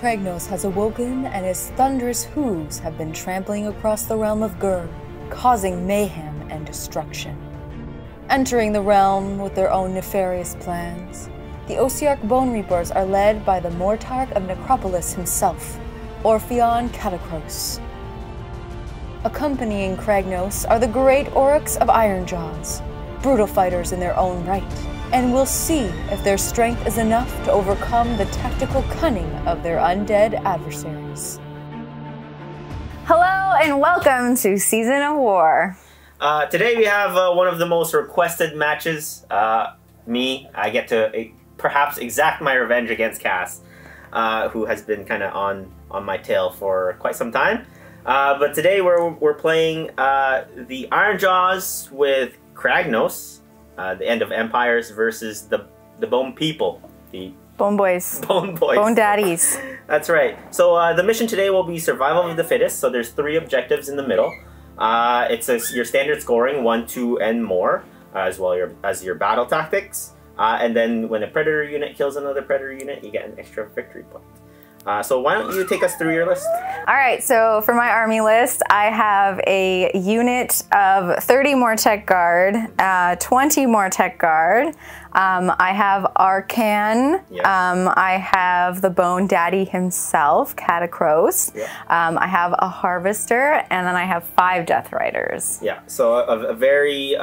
Kragnos has awoken, and his thunderous hooves have been trampling across the realm of Ghur, causing mayhem and destruction. Entering the realm with their own nefarious plans, the Ossiarch Bonereapers are led by the Mortarch of Necropolis himself, Orpheon Katakros. Accompanying Kragnos are the great Orruks of Ironjawz, brutal fighters in their own right, and we'll see if their strength is enough to overcome the tactical cunning of their undead adversaries. Hello and welcome to Season of War. Today we have one of the most requested matches. I get to perhaps exact my revenge against Cass, who has been kind of on my tail for quite some time. But today we're playing the Ironjawz with Kragnos, the End of Empires, versus the Bone People, the Bone Boys. Bone Boys. Bone Daddies. That's right. So the mission today will be survival of the fittest. So there's 3 objectives in the middle. It's your standard scoring, 1, 2, and more, as well as your battle tactics. And then when a predator unit kills another predator unit, you get an extra victory point. So why don't you take us through your list? All right, so for my army list, I have a unit of 30 Mortarch Guard, 20 Mortarch Guard. I have Arkhan. Yes. I have the Bone Daddy himself, Katkros. Yeah. I have a Harvester, and then I have 5 Death Riders. Yeah, so a very,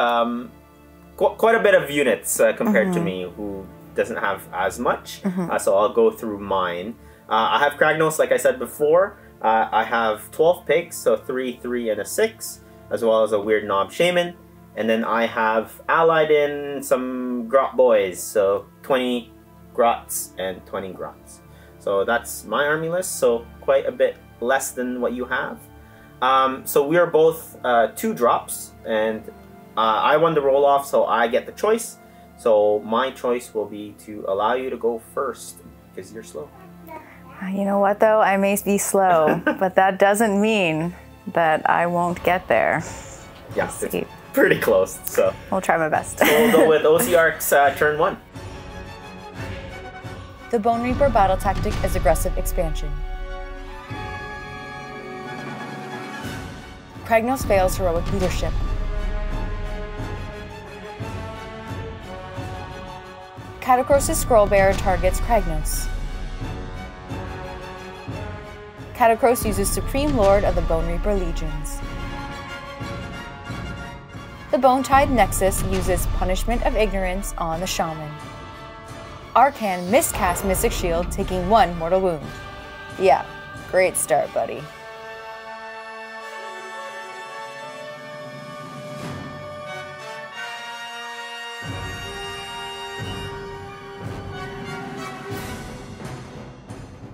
quite a bit of units compared to me, who doesn't have as much. So I'll go through mine. I have Kragnos, like I said before. I have 12 pigs, so 3, 3, and a 6, as well as a weird knob shaman. And then I have allied in some grot boys, so 20 grots and 20 grots. So that's my army list, so quite a bit less than what you have. So we are both 2 drops, and I won the roll-off, so I get the choice. So my choice will be to allow you to go first, because you're slow. You know what, though? I may be slow, but that doesn't mean that I won't get there. Yeah, it's pretty close, so I'll try my best. So we'll go with Ossiarch's turn 1. The Bonereaper battle tactic is aggressive expansion. Kragnos fails heroic leadership. Katakros' Scrollbearer targets Kragnos. Katakros uses Supreme Lord of the Bonereaper Legions. The Bone-Tied Nexus uses Punishment of Ignorance on the Shaman. Arkhan miscasts Mystic Shield, taking 1 mortal wound. Yeah, great start, buddy.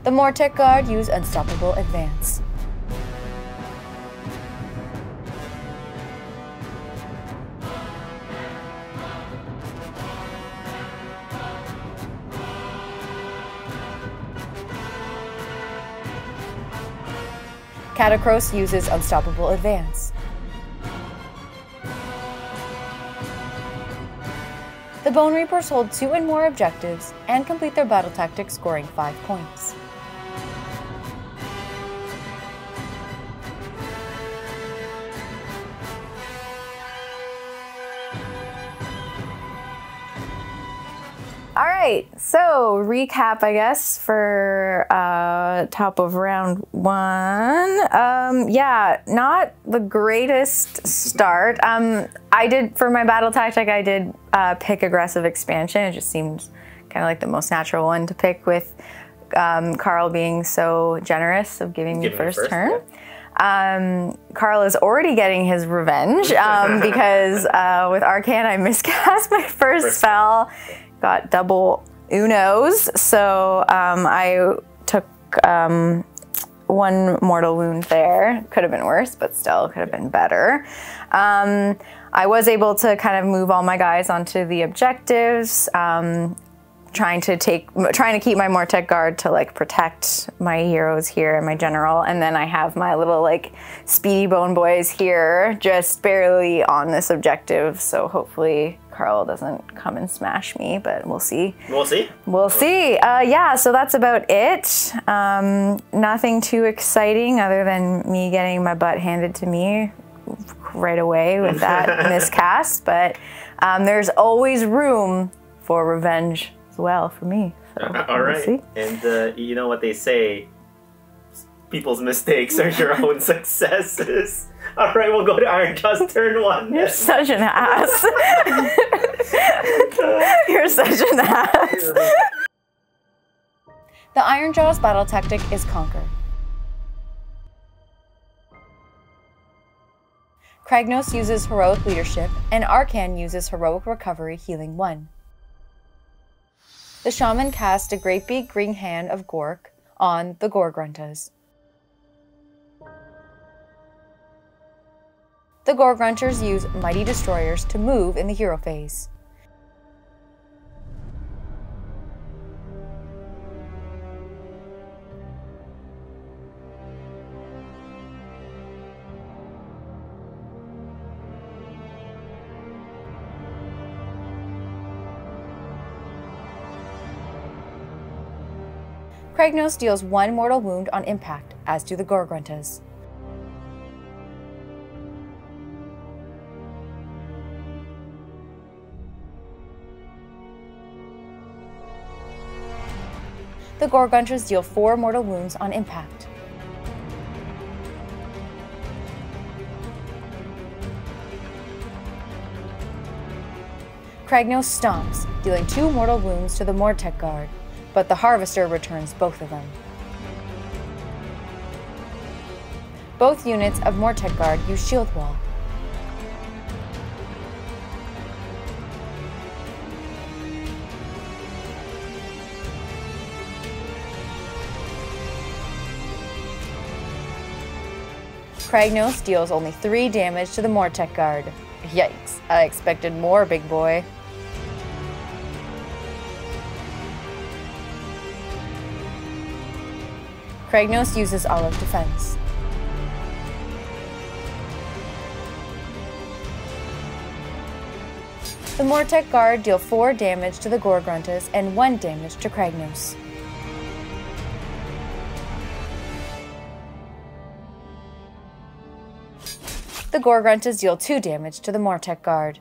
The Mortarch Guard use Unstoppable Advance. Katakros uses Unstoppable Advance. The Bonereapers hold 2 and more objectives and complete their battle tactics, scoring 5 points. All right, so recap, I guess, for top of round 1. Yeah, not the greatest start. I did, for my battle tactic, I did pick aggressive expansion. It just seemed kind of like the most natural one to pick, with Carl being so generous of giving me first turn. Yeah. Carl is already getting his revenge because with Arkhan, I miscast my first spell. Got double Unos, so I took 1 mortal wound there. Could have been worse, but still could have been better. I was able to kind of move all my guys onto the objectives. trying to keep my Mortarch guard to like protect my heroes here and my general, and then I have my little like speedy bone boys here just barely on this objective, so hopefully Carl doesn't come and smash me, but we'll see. We'll see. We'll see. Yeah, so that's about it. Nothing too exciting other than me getting my butt handed to me right away with that miscast, but there's always room for revenge as well for me. So all right. See. And you know what they say, people's mistakes are your own successes. All right, we'll go to Ironjawz turn 1. You're such an ass. You're such an ass. The Ironjawz battle tactic is Conquer. Kragnos uses Heroic Leadership, and Arkhan uses Heroic Recovery Healing 1. The Shaman casts a Great Big Green Hand of Ghur on the Ghur. The Ghur use Mighty Destroyers to move in the hero phase. Kragnos deals 1 mortal wound on impact, as do the Ghur. The Ghur deal 4 mortal wounds on impact. Kragnos stomps, dealing 2 mortal wounds to the Mortarch guard, but the Harvester returns both of them. Both units of Mortarch guard use Shield Wall. Kragnos deals only 3 damage to the Mortarch guard. Yikes, I expected more, big boy. Kragnos uses Olive Defense. The Mortarch guard deal 4 damage to the Ghur and 1 damage to Kragnos. The Ghur deal 2 damage to the Mortarch guard.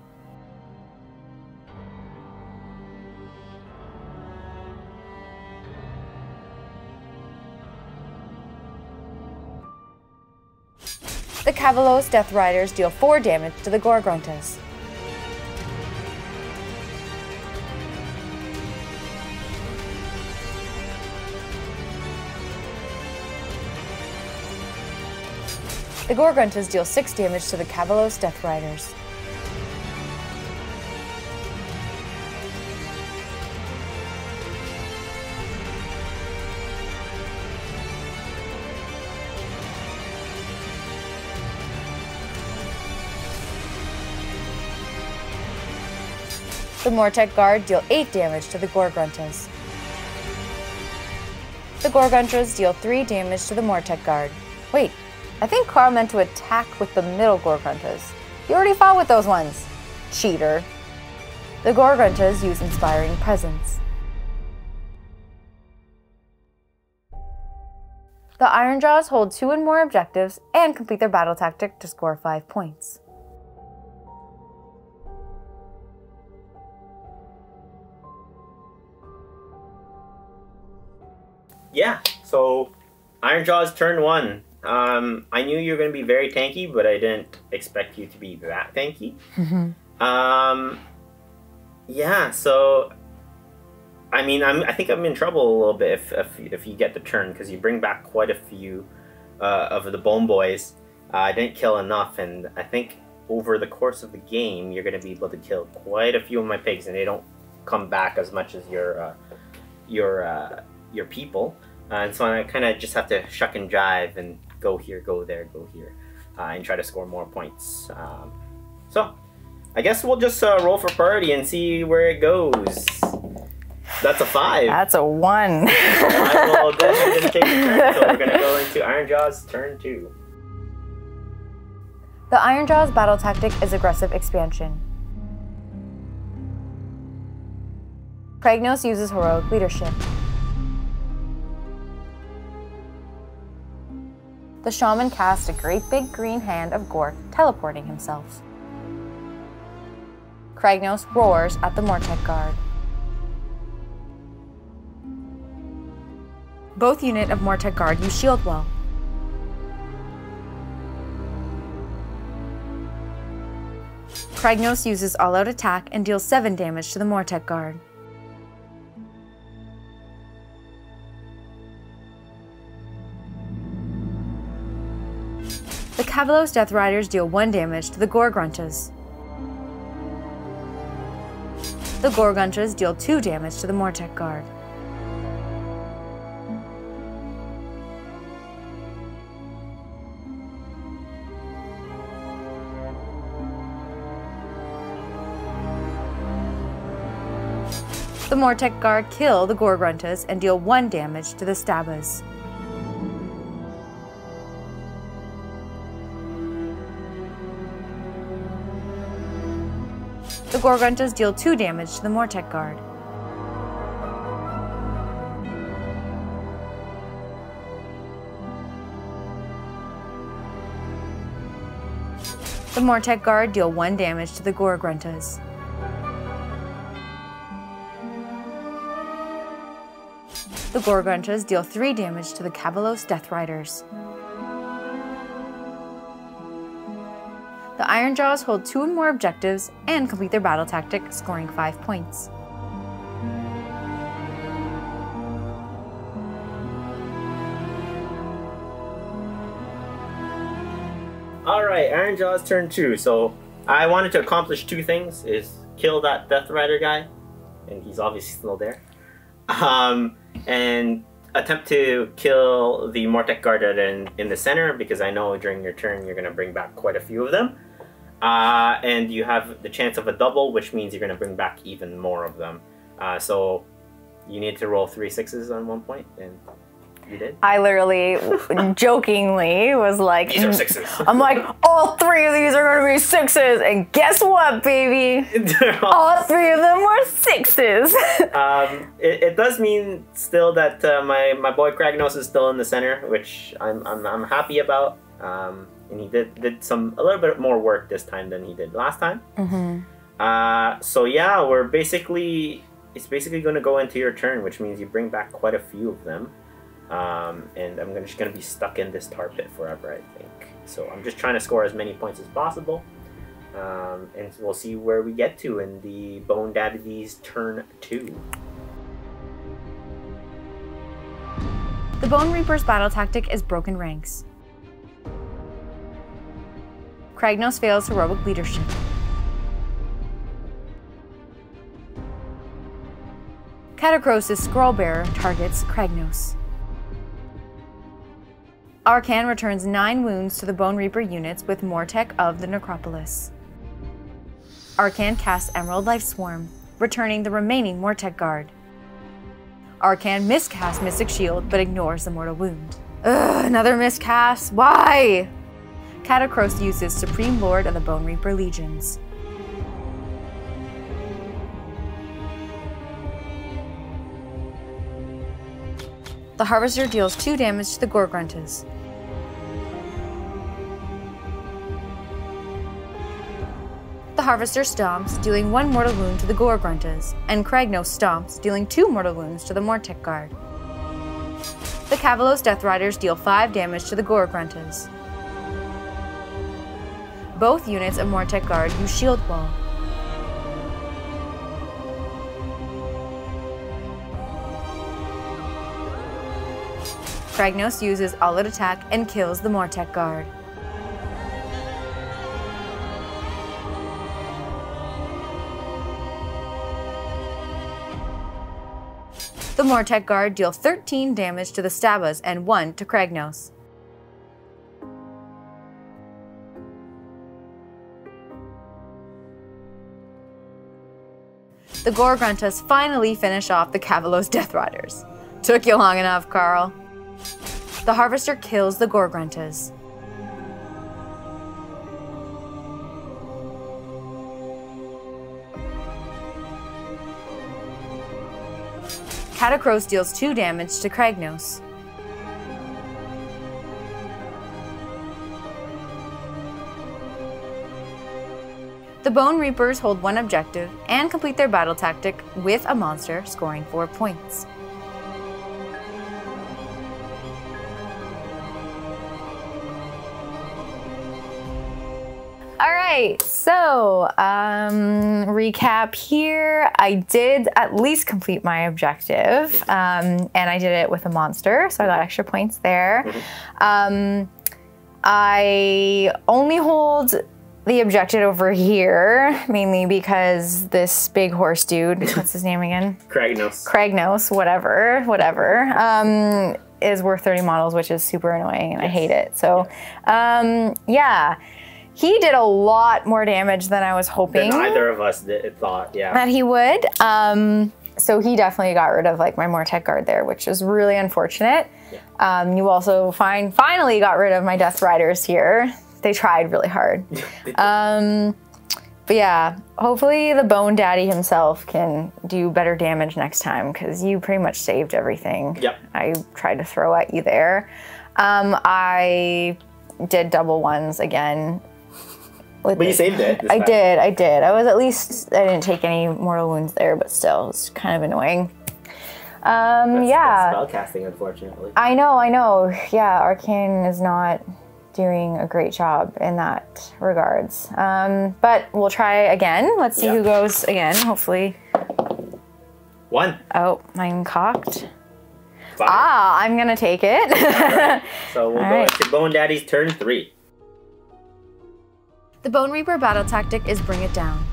The Kavalos Death Riders deal 4 damage to the Ghur. The Ghur deal 6 damage to the Kavalos Death Riders. The Mortarch guard deal 8 damage to the Ghur. The Ghur deal 3 damage to the Mortarch guard. Wait, I think Carl meant to attack with the middle Ghur. You already fought with those ones. Cheater. The Ghur use Inspiring Presence. The Ironjawz hold 2 and more objectives and complete their battle tactic to score 5 points. Yeah, so Ironjawz turn 1. I knew you were going to be very tanky, but I didn't expect you to be that tanky. Yeah, so I mean, I think I'm in trouble a little bit if you get the turn, because you bring back quite a few of the Bone Boys. I didn't kill enough, and I think over the course of the game, you're going to be able to kill quite a few of my pigs, and they don't come back as much as your people. And so I kind of just have to shuck and jive and go here, go there, go here, and try to score more points. So I guess we'll just roll for party and see where it goes. That's a 5. That's a 1. I will go ahead and take a turn. So we're going to go into Ironjawz turn 2. The Ironjawz battle tactic is aggressive expansion. Kragnos uses heroic leadership. The shaman casts a great big green hand of Ghur, teleporting himself. Kragnos roars at the Mortarch guard. Both unit of Mortarch guard use shield wall. Kragnos uses all-out attack and deals 7 damage to the Mortarch guard. The Kalos Death Riders deal 1 damage to the Gorgruntas. The Gorgruntas deal 2 damage to the Mortarch guard. The Mortarch guard kill the Gorgruntas and deal 1 damage to the Stabbas. The Gorgruntas deal 2 damage to the Mortarch guard. The Mortarch guard deal 1 damage to the Gorgruntas. The Gorgruntas deal 3 damage to the Kalos Death Riders. The Ironjawz hold 2 or more objectives and complete their battle tactic, scoring 5 points. Alright, Ironjawz turn 2. So I wanted to accomplish 2 things, is kill that Death Rider guy, and he's obviously still there, and attempt to kill the Mortarch guard in the center, because I know during your turn you're going to bring back quite a few of them. And you have the chance of a double, which means you're going to bring back even more of them. So you need to roll 3 6s on 1 point, and you did. I literally, jokingly, was like, these are 6s. I'm like, all 3 of these are going to be 6s, and guess what, baby? All 3 of them were 6s. It does mean still that my boy Kragnos is still in the center, which I'm happy about. And he did a little bit more work this time than he did last time. So yeah, it's basically going to go into your turn, which means you bring back quite a few of them. And I'm just going to be stuck in this tar pit forever, I think. So I'm just trying to score as many points as possible. And we'll see where we get to in the Bone Daddy's turn 2. The Bonereapers' battle tactic is broken ranks. Kragnos fails heroic leadership. Katakros' Scrollbearer targets Kragnos. Arkhan returns 9 wounds to the Bonereaper units with Mortarch of the Necropolis. Arkhan casts Emerald Life Swarm, returning the remaining Mortarch guard. Arkhan miscasts Mystic Shield but ignores the mortal wound. Ugh, another miscast? Why? Katkros uses Supreme Lord of the Bonereaper Legions. The Harvester deals 2 damage to the Gorgruntas. The Harvester stomps, dealing 1 mortal wound to the Gorgruntas, and Kragnos stomps, dealing 2 mortal wounds to the Mortarch guard. The Kalos Death Riders deal 5 damage to the Gorgruntas. Both units of Mortarch guard use shield wall. Kragnos uses all-out attack and kills the Mortarch guard. The Mortarch guard deal 13 damage to the Stabbas and 1 to Kragnos. The Gorgruntas finally finish off the Cavalos Death Riders. Took you long enough, Carl. The Harvester kills the Gorgruntas. Katakros deals 2 damage to Kragnos. The Bonereapers hold 1 objective and complete their battle tactic with a monster, scoring 4 points. Alright, so recap here. I did at least complete my objective, and I did it with a monster, so I got extra points there. I only hold the objective over here, mainly because this big horse dude, what's his name again? Kragnos, whatever, is worth 30 models, which is super annoying, and I hate it. So, yeah. He did a lot more damage than I was hoping. Than either of us thought, yeah. That he would. So he definitely got rid of like my Mortarch guard there, which is really unfortunate. Yeah. You also finally got rid of my Death Riders here. They tried really hard. But yeah, hopefully the Bone Daddy himself can do better damage next time, because you pretty much saved everything. Yep. I tried to throw at you there. I did double ones again. But you saved it. I did. I was at least, I didn't take any mortal wounds there, but still, it's kind of annoying. That's spell casting, unfortunately. I know. Yeah, Arkhan is not doing a great job in that regards. But we'll try again. Let's see who goes again, hopefully. 1. Oh, mine cocked. 5. I'm gonna take it. Right. So we'll go into Bone Daddy's turn 3. The Bonereaper battle tactic is bring it down.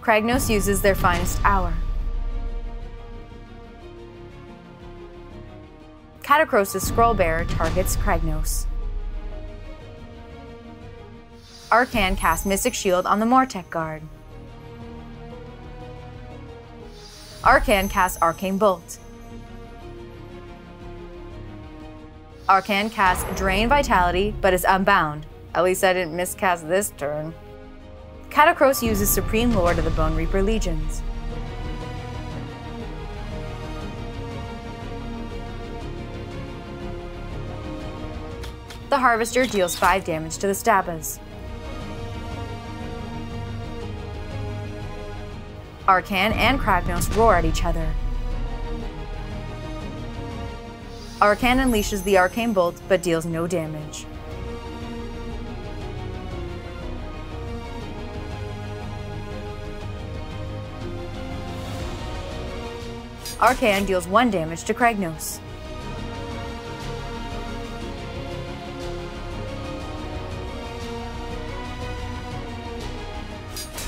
Kragnos uses their finest hour. Katakros' Scrollbearer targets Kragnos. Arkhan casts Mystic Shield on the Mortarch guard. Arkhan casts Arcane Bolt. Arkhan casts Drain Vitality, but is unbound. At least I didn't miscast this turn. Katakros uses Supreme Lord of the Bonereaper Legions. The Harvester deals 5 damage to the Stabbas. Arkhan and Kragnos roar at each other. Arkhan unleashes the Arcane Bolt, but deals no damage. Arkhan deals 1 damage to Kragnos.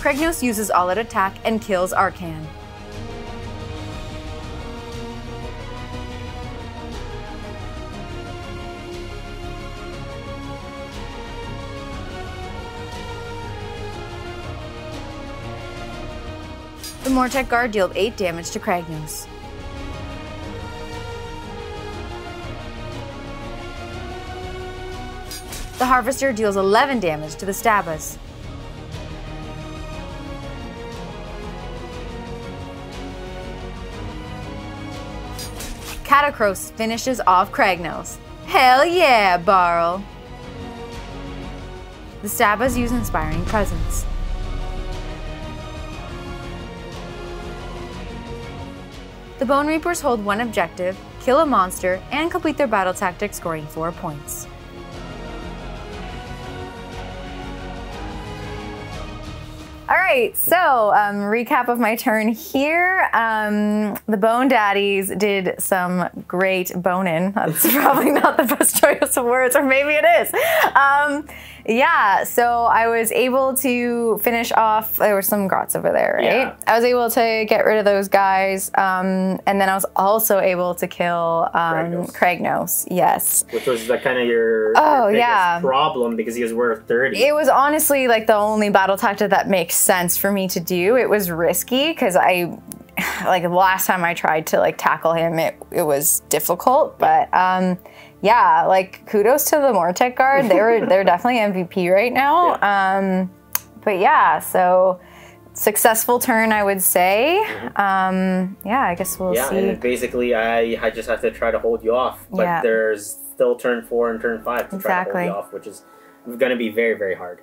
Kragnos uses all-out attack and kills Arkhan. The Mortarch guard dealt 8 damage to Kragnos. The Harvester deals 11 damage to the Stabbas. Katakros finishes off Kragnos. Hell yeah, Barl! The Stabbas use Inspiring Presence. The Bonereapers hold 1 objective, kill a monster, and complete their battle tactic, scoring 4 points. All right, right, so recap of my turn here. The Bone Daddies did some great boning. That's probably not the best choice of words, or maybe it is. Yeah, so I was able to finish off, there were some grots over there, right? Yeah. I was able to get rid of those guys, and then I was also able to kill Kragnos, yes. Which was like kind of your biggest problem because he was worth 30. It was honestly like the only battle tactic that makes sense for me to do. It was risky because like the last time I tried to like tackle him, it was difficult, but yeah, like kudos to the Mortarch guard. They're definitely MVP right now. Yeah. But yeah, so successful turn, I would say. Yeah, I guess we'll see. Yeah, and basically I just have to try to hold you off, but there's still turn 4 and turn 5 to try to hold you off, which is going to be very, very hard.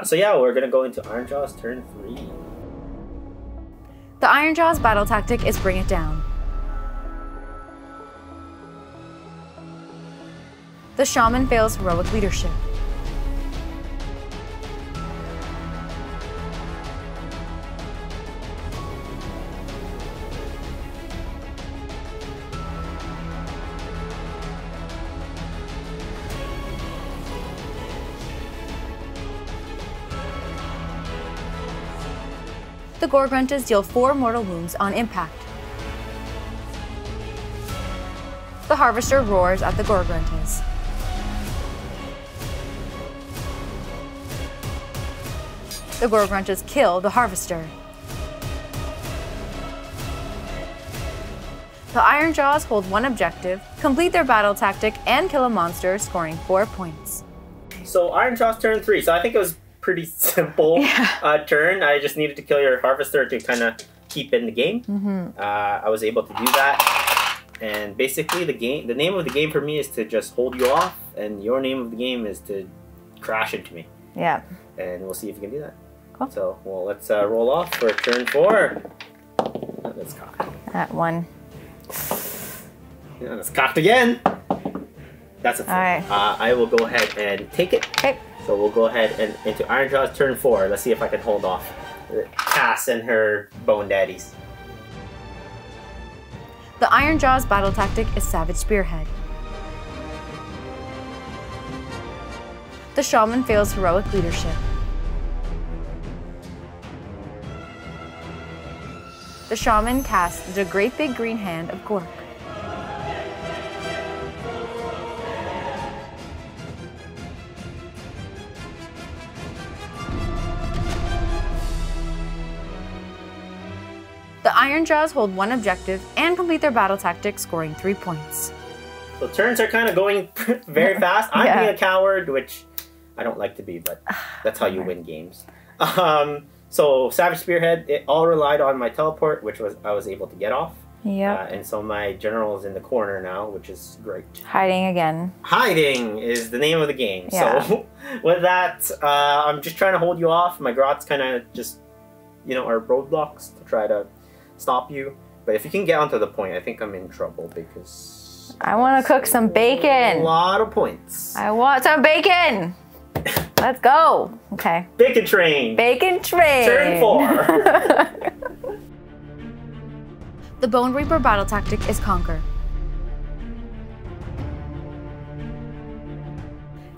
So yeah, we're going to go into Ironjawz turn 3. The Ironjawz battle tactic is bring it down. The shaman fails heroic leadership. The Gorgruntas deal 4 mortal wounds on impact. The Harvester roars at the Gorgruntas. The Gorgruntas kill the Harvester. The Ironjawz hold 1 objective, complete their battle tactic, and kill a monster, scoring 4 points. So Ironjawz turn 3. So I think it was pretty simple turn. I just needed to kill your Harvester to kind of keep in the game. I was able to do that. And basically the name of the game for me is to just hold you off, and your name of the game is to crash into me. Yeah. And we'll see if you can do that. Cool. So, well, let's roll off for turn 4. That's cocked. That 1. Yeah, that's cocked again. That's a 4. Alright. I will go ahead and take it. Okay. So we'll go ahead and into Ironjawz turn 4. Let's see if I can hold off Cass and her Bone Daddies. The Ironjawz battle tactic is Savage Spearhead. The shaman fails heroic leadership. The shaman casts the Great Big Green Hand of Ghur. The Ironjawz hold 1 objective and complete their battle tactic, scoring 3 points. So turns are kind of going very fast. I'm being a coward, which I don't like to be, but that's how you win games. So Savage Spearhead, it all relied on my teleport, which I was able to get off. Yeah. And so my general is in the corner now, which is great. Hiding again. Hiding is the name of the game. Yeah. So with that, I'm just trying to hold you off. My grots kind of just, are roadblocks to try to stop you. But if you can get onto the point, I think I'm in trouble because I want to cook some bacon. A lot of points. I want some bacon. Let's go. Okay. Bacon train. Bacon train. Turn 4. The Bone Reaper battle tactic is Conquer.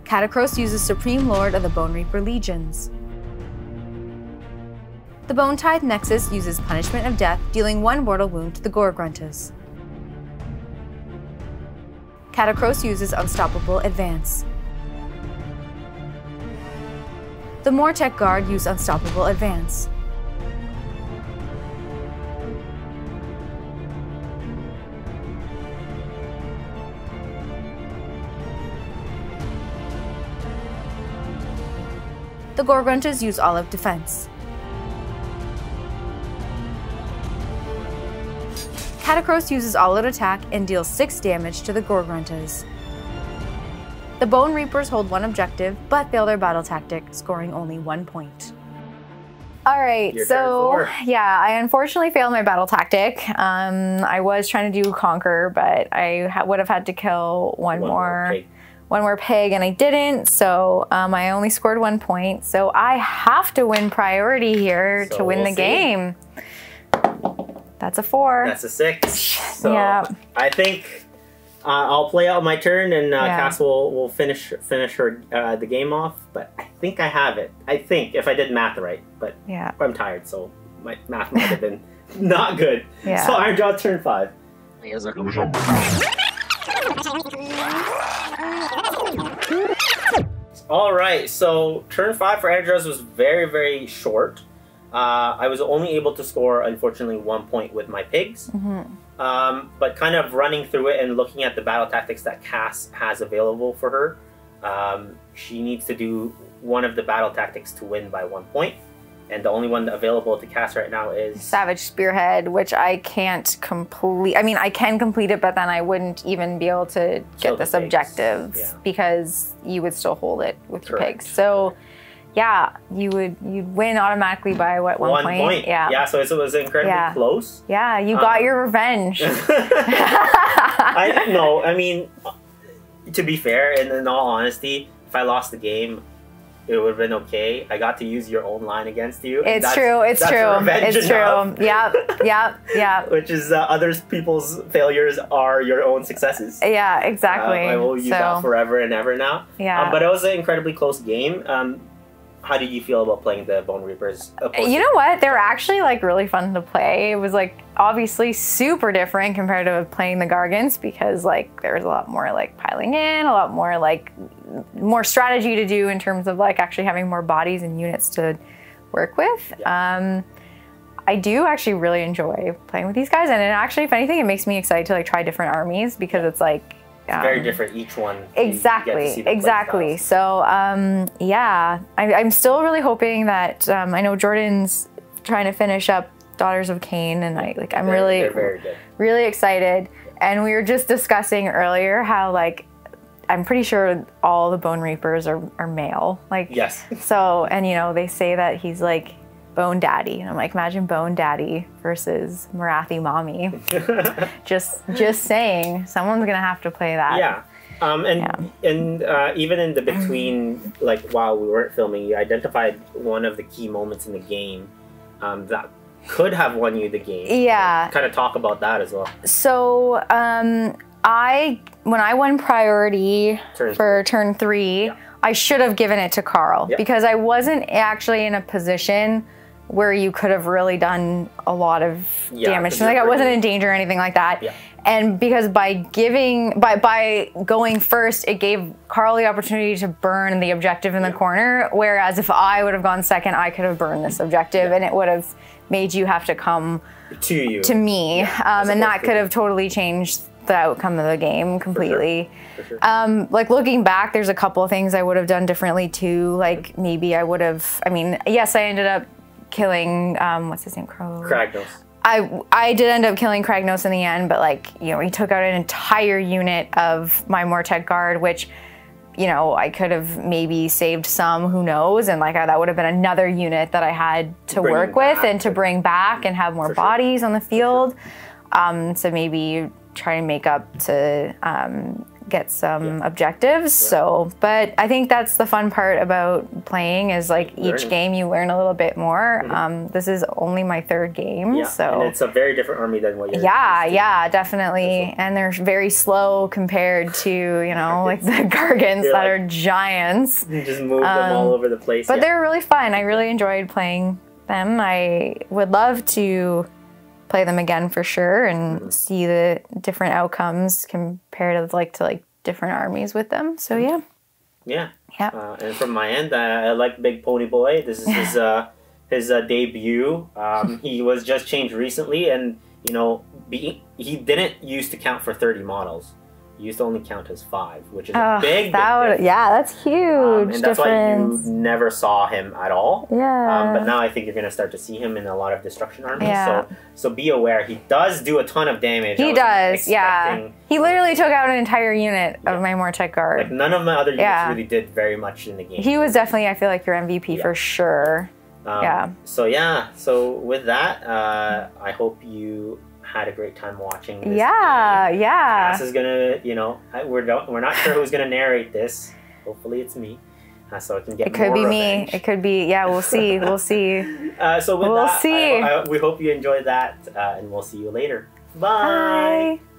Katakros uses Supreme Lord of the Bone Reaper Legions. The Bone Tithe Nexus uses Punishment of Death, dealing 1 mortal wound to the Gorgruntas. Katakros uses Unstoppable Advance. The Mortarch Guard use Unstoppable Advance. The Gorgruntas use Olive Defense. Katakros uses all-out attack and deals 6 damage to the Gorgruntas. The Bone Reapers hold 1 objective, but fail their battle tactic, scoring only 1 point. All right, so yeah, I unfortunately failed my battle tactic. I was trying to do Conquer, but I would have had to kill one more one more pig and I didn't, so I only scored 1 point. So I have to win priority here to win the game. That's a 4. That's a 6. So yeah. I think I'll play out my turn and Cass will finish her the game off. But I think I have it. I think, if I did math right. But I'm tired, so my math might have been not good. Yeah. So Ironjawz turn 5. Alright, so turn 5 for Ironjawz was very, very short. I was only able to score, unfortunately, 1 point with my pigs. But kind of running through it and looking at the battle tactics that Cass has available for her, she needs to do one of the battle tactics to win by 1 point. And the only one available to Cass right now is Savage Spearhead, which I can't complete. I mean, I can complete it, but then I wouldn't even be able to get this objective because you would still hold it with your pigs. So, yeah, you'd win automatically by what, 1 point? 1 point. Yeah, so it was incredibly close. Yeah, you got your revenge. I mean, to be fair, and in all honesty, if I lost the game, it would have been okay. I got to use your own line against you. It's true. It's true. It's true. Yeah. Which is other people's failures are your own successes. Yeah, exactly. I will use that forever and ever now. Yeah. But it was an incredibly close game. How did you feel about playing the Bonereapers? You know what? They were actually like really fun to play. It was like obviously super different compared to playing the Gargants because like there was a lot more like piling in, a lot more like more strategy to do in terms of like actually having more bodies and units to work with. Yeah. I do actually really enjoy playing with these guys, and it actually, if anything, it makes me excited to like try different armies because it's like it's very different each one. Exactly. So yeah, I'm still really hoping that I know Jordan's trying to finish up Daughters of Cain, and I'm really excited. And we were just discussing earlier how like I'm pretty sure all the Bonereapers are male. Like yes. So, and you know they say that he's like Bone Daddy, and I'm like, imagine Bone Daddy versus Morathi Mommy. just saying, someone's gonna have to play that. Yeah. And even in the between, like while we weren't filming, you identified one of the key moments in the game that could have won you the game. Yeah. Kind of talk about that as well. So when I won priority for turn 3, I should have given it to Carl because I wasn't actually in a position where you could have really done a lot of damage. Like I wasn't in danger or anything like that. Yeah. And because by going first, it gave Carl the opportunity to burn the objective in the corner. Whereas if I would have gone second, I could have burned this objective and it would have made you have to come to me. And that could have totally changed the outcome of the game completely. For sure. Like looking back, there's a couple of things I would have done differently too. Like maybe I would have, I mean, yes, I ended up killing, what's his name? Kragnos. I did end up killing Kragnos in the end, but like, you know, he took out an entire unit of my Mortarch guard, which, you know, I could have maybe saved some, who knows, and like that would have been another unit that I had to work with and to bring back and have more bodies on the field. So maybe try and make up to get some objectives. So, but I think that's the fun part about playing is like each game you learn a little bit more. This is only my 3rd game, so and it's a very different army than what you're yeah, definitely. And they're very slow compared to, you know, like the Gargants that are giants. You just move them all over the place. But they're really fun. I really enjoyed playing them. I would love to play them again for sure and see the different outcomes compared to like different armies with them. So yeah. And from my end, I like Big Pony Boy. This is his debut. He was just changed recently, and you know he didn't used to count for 30 models. He used to only count as 5, which is a big difference. Yeah, that's huge. And that's why you never saw him at all. Yeah. But now I think you're going to start to see him in a lot of destruction armies. Yeah. So be aware. He does do a ton of damage. He does, yeah. He literally took out an entire unit of my Mortarch guard. Like none of my other units really did very much in the game. He was definitely, I feel like, your MVP for sure. So with that, I hope you had a great time watching this. Yeah, game. yeah. Cass is gonna, you know, we're not sure who's gonna narrate this. Hopefully it's me, so I can get. It could more be revenge. me. It could be. Yeah, we'll see. We'll see. So with we'll that, see. we hope you enjoyed that, and we'll see you later. Bye. Bye.